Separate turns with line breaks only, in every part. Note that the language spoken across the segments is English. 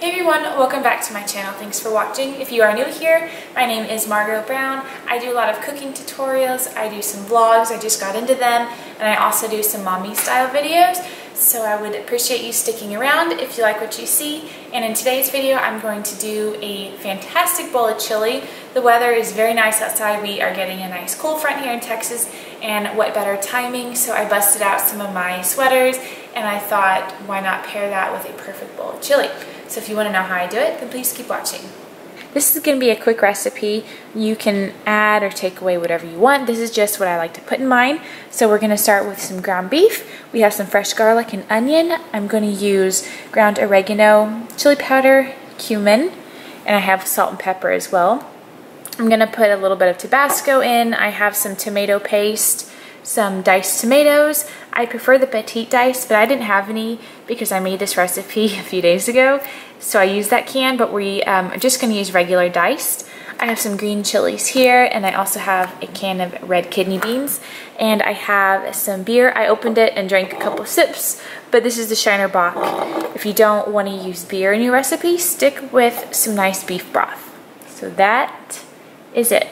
Hey everyone, welcome back to my channel. Thanks for watching. If you are new here, my name is Margot Brown. I do a lot of cooking tutorials, I do some vlogs, I just got into them, and I also do some mommy style videos. So I would appreciate you sticking around if you like what you see. And in today's video, I'm going to do a fantastic bowl of chili. The weather is very nice outside. We are getting a nice cold front here in Texas, and what better timing? So I busted out some of my sweaters, and I thought, why not pair that with a perfect bowl of chili? So if you want to know how I do it, then please keep watching. This is going to be a quick recipe. You can add or take away whatever you want. This is just what I like to put in mine. So we're going to start with some ground beef. We have some fresh garlic and onion. I'm going to use ground oregano, chili powder, cumin, and I have salt and pepper as well. I'm going to put a little bit of Tabasco in. I have some tomato paste, some diced tomatoes. I prefer the petite dice, but I didn't have any because I made this recipe a few days ago, so I used that can, but we are just going to use regular diced. I have some green chilies here, and I also have a can of red kidney beans, and I have some beer. I opened it and drank a couple sips, but this is the Shiner Bock. If you don't want to use beer in your recipe, stick with some nice beef broth. So that is it.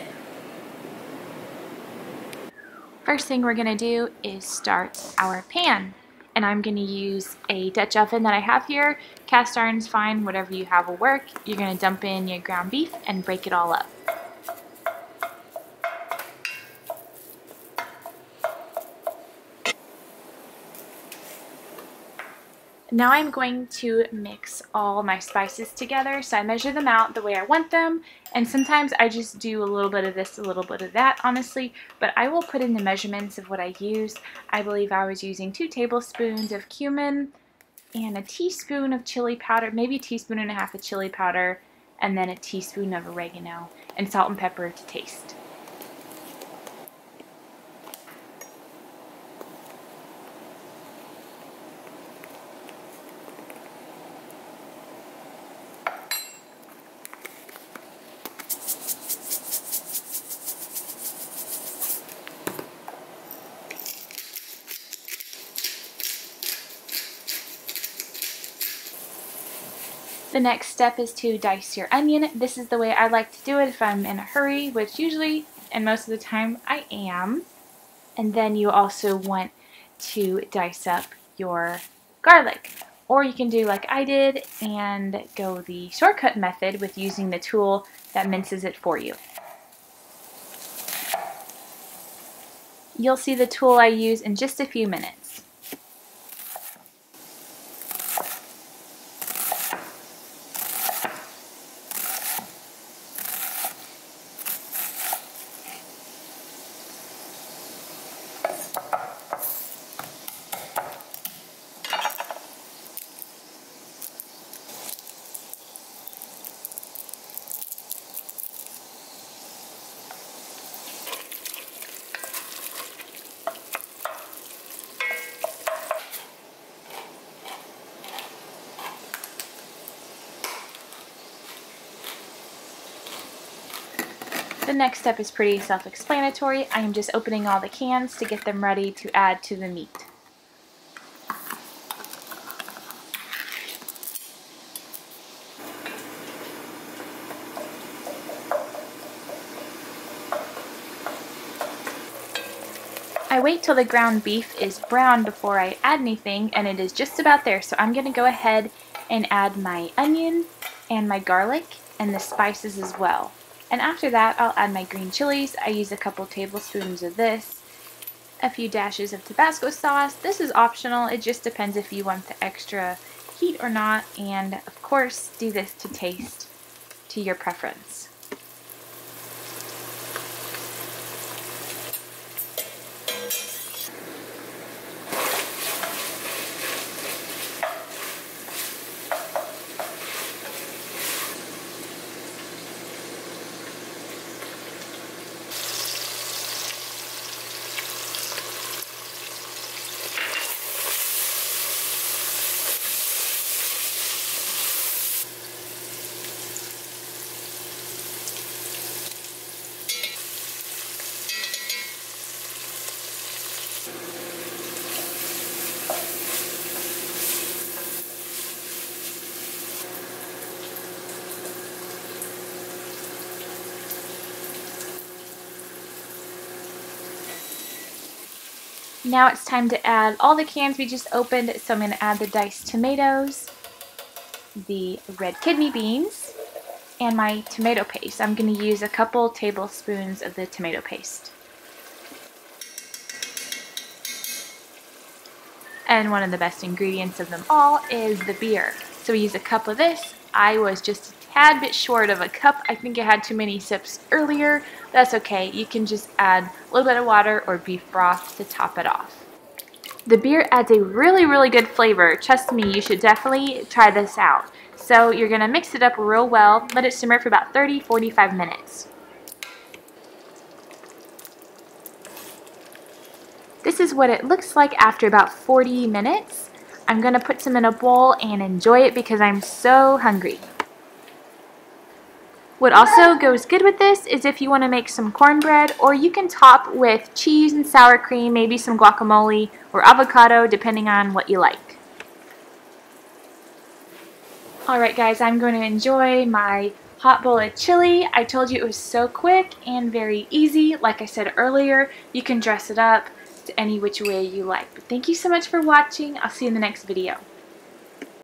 First thing we're going to do is start our pan, and I'm going to use a Dutch oven that I have here. Cast iron's fine, whatever you have will work. You're going to dump in your ground beef and break it all up. Now I'm going to mix all my spices together, so I measure them out the way I want them, and sometimes I just do a little bit of this, a little bit of that, honestly, but I will put in the measurements of what I used. I believe I was using 2 tablespoons of cumin and a teaspoon of chili powder, maybe a teaspoon and a half of chili powder, and then a teaspoon of oregano, and salt and pepper to taste. The next step is to dice your onion. This is the way I like to do it if I'm in a hurry, which usually and most of the time I am. And then you also want to dice up your garlic. Or you can do like I did and go the shortcut method with using the tool that minces it for you. You'll see the tool I use in just a few minutes. The next step is pretty self-explanatory. I am just opening all the cans to get them ready to add to the meat. I wait till the ground beef is brown before I add anything, and it is just about there, so I'm going to go ahead and add my onion and my garlic and the spices as well. And after that, I'll add my green chilies. I use a couple tablespoons of this, a few dashes of Tabasco sauce. This is optional. It just depends if you want the extra heat or not. And of course, do this to taste to your preference. Now it's time to add all the cans we just opened, so I'm going to add the diced tomatoes, the red kidney beans, and my tomato paste. I'm going to use a couple tablespoons of the tomato paste. And one of the best ingredients of them all is the beer. So we use a cup of this. I was just a tad bit short of a cup. I think I had too many sips earlier. That's okay. You can just add a little bit of water or beef broth to top it off. The beer adds a really good flavor. Trust me, you should definitely try this out. So you're going to mix it up real well. Let it simmer for about 30-45 minutes. This is what it looks like after about 40 minutes. I'm going to put some in a bowl and enjoy it because I'm so hungry. What also goes good with this is if you want to make some cornbread, or you can top with cheese and sour cream, maybe some guacamole or avocado, depending on what you like. Alright guys, I'm going to enjoy my hot bowl of chili. I told you it was so quick and very easy. Like I said earlier, you can dress it up to any which way you like. But thank you so much for watching. I'll see you in the next video.